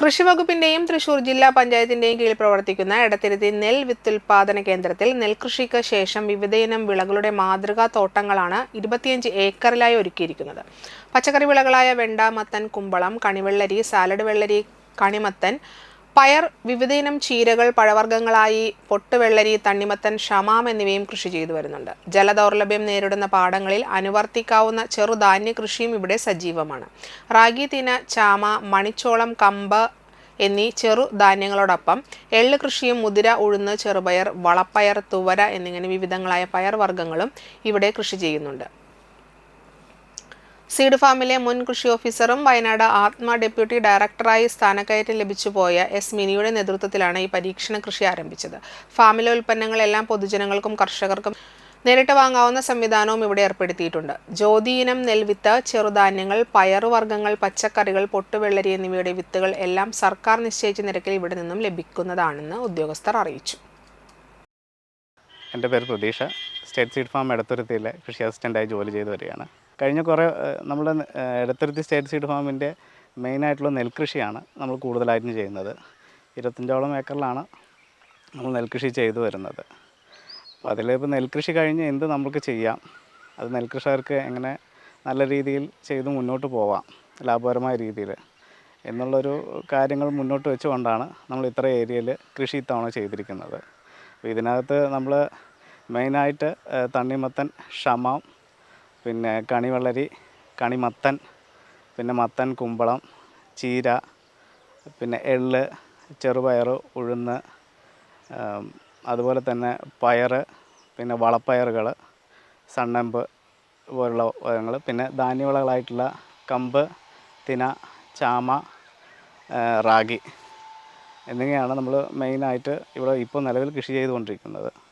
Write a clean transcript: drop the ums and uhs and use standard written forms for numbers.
കൃഷിവകുപ്പിന്റെയും തൃശൂർ ജില്ലാ പഞ്ചായത്തിന്റെയും കീഴിൽ പ്രവർത്തിക്കുന്ന എടത്തിരുത്തി നെൽ വിത്തുൽപാദന കേന്ദ്രത്തിൽ നെൽകൃഷിക്ക് ശേഷം വിവിധയിനം വിളകളുടെ മാതൃകാ തോട്ടങ്ങളാണ് 25 ഏക്കറിലായി ഒരുക്കിയിരിക്കുന്നത്. പച്ചക്കറി വിളകളായ വെണ്ട, മത്തൻ, കുമ്പളം, കണിവെള്ളരി, സാലഡ് വെള്ളരി, കണിമത്തൻ, പയർ, വിവിധയിനം ചീരകൾ, പഴവർഗ്ഗങ്ങളായി പൊട്ടുവെള്ളരി, തണ്ണിമത്തൻ, ഷമാം എന്നിവയും കൃഷി ചെയ്തു വരുന്നുണ്ട്. ജലദൗർലഭ്യം നേരിടുന്ന പാടങ്ങളിൽ അനുവർത്തിക്കാവുന്ന ചെറുധാന്യ കൃഷിയും ഇവിടെ സജീവമാണ്. റാഗി, തിന, ചാമ, മണിച്ചോളം, കമ്പ് എന്നീ ചെറുധാന്യങ്ങളോടൊപ്പം എള്ള് കൃഷിയും മുതിര, ഉഴുന്ന്, ചെറുപയർ, വളപ്പയർ, തുവര എന്നിങ്ങനെ വിവിധങ്ങളായ പയർ വർഗ്ഗങ്ങളും ഇവിടെ കൃഷി ചെയ്യുന്നുണ്ട്. സീഡ് ഫാമിലെ മുൻ കൃഷി ഓഫീസറും വയനാട് ആത്മ ഡെപ്യൂട്ടി ഡയറക്ടറായി സ്ഥാനക്കയറ്റം ലഭിച്ചുപോയ എസ് മിനിയുടെ നേതൃത്വത്തിലാണ് ഈ പരീക്ഷണ കൃഷി ആരംഭിച്ചത്. ഫാമിലെ ഉൽപ്പന്നങ്ങളെല്ലാം പൊതുജനങ്ങൾക്കും കർഷകർക്കും നേരിട്ട് വാങ്ങാവുന്ന സംവിധാനവും ഇവിടെ ഏർപ്പെടുത്തിയിട്ടുണ്ട്. ജ്യോതിയിനം നെൽവിത്ത്, ചെറുധാന്യങ്ങൾ, പയറുവർഗ്ഗങ്ങൾ, പച്ചക്കറികൾ, പൊട്ടുവെള്ളരി എന്നിവയുടെ വിത്തുകൾ എല്ലാം സർക്കാർ നിശ്ചയിച്ച നിരക്കിൽ ഇവിടെ നിന്നും ലഭിക്കുന്നതാണെന്ന് ഉദ്യോഗസ്ഥർ അറിയിച്ചു. എൻ്റെ പേര് പ്രതീക്ഷ. സ്റ്റേറ്റ് സീഡ് ഫാം എടത്തുരുത്തിയിലെ കൃഷി അസിസ്റ്റൻ്റായി ജോലി ചെയ്തു വരികയാണ്. കഴിഞ്ഞ നമ്മുടെ എടത്തുരുത്തി സ്റ്റേറ്റ് സീഡ് ഫാമിൻ്റെ മെയിനായിട്ടുള്ള നെൽകൃഷിയാണ് നമ്മൾ കൂടുതലായിട്ടും ചെയ്യുന്നത്. 25ഓളം ഏക്കറിലാണ് നമ്മൾ നെൽകൃഷി ചെയ്തു വരുന്നത്. അപ്പോൾ അതിലിപ്പോൾ നെൽകൃഷി കഴിഞ്ഞ് എന്ത് നമുക്ക് ചെയ്യാം, അത് നെൽകൃഷികർക്ക് എങ്ങനെ നല്ല രീതിയിൽ ചെയ്ത് മുന്നോട്ട് പോവാം ലാഭകരമായ രീതിയിൽ എന്നുള്ളൊരു കാര്യങ്ങൾ മുന്നോട്ട് വെച്ചുകൊണ്ടാണ് നമ്മൾ ഇത്ര ഏരിയയിൽ കൃഷി ഇത്തവണ ചെയ്തിരിക്കുന്നത്. അപ്പോൾ ഇതിനകത്ത് നമ്മൾ മെയിനായിട്ട് തണ്ണിമത്തൻ, ഷമാം, പിന്നെ കണിവെള്ളരി, കണിമത്തൻ, പിന്നെ മത്തൻ, കുമ്പളം, ചീര, പിന്നെ എള്ള്, ചെറുപയർ, ഉഴുന്ന്, അതുപോലെ തന്നെ പയർ, പിന്നെ വളപ്പയറുകൾ, സണ്ണമ്പ് പോലുള്ള വിളകൾ, പിന്നെ ധാന്യവിളകളായിട്ടുള്ള കമ്പ്, തിന, ചാമ, റാഗി എന്നിങ്ങനെയാണ് നമ്മൾ മെയിനായിട്ട് ഇവിടെ ഇപ്പോൾ നിലവിൽ കൃഷി ചെയ്തുകൊണ്ടിരിക്കുന്നത്.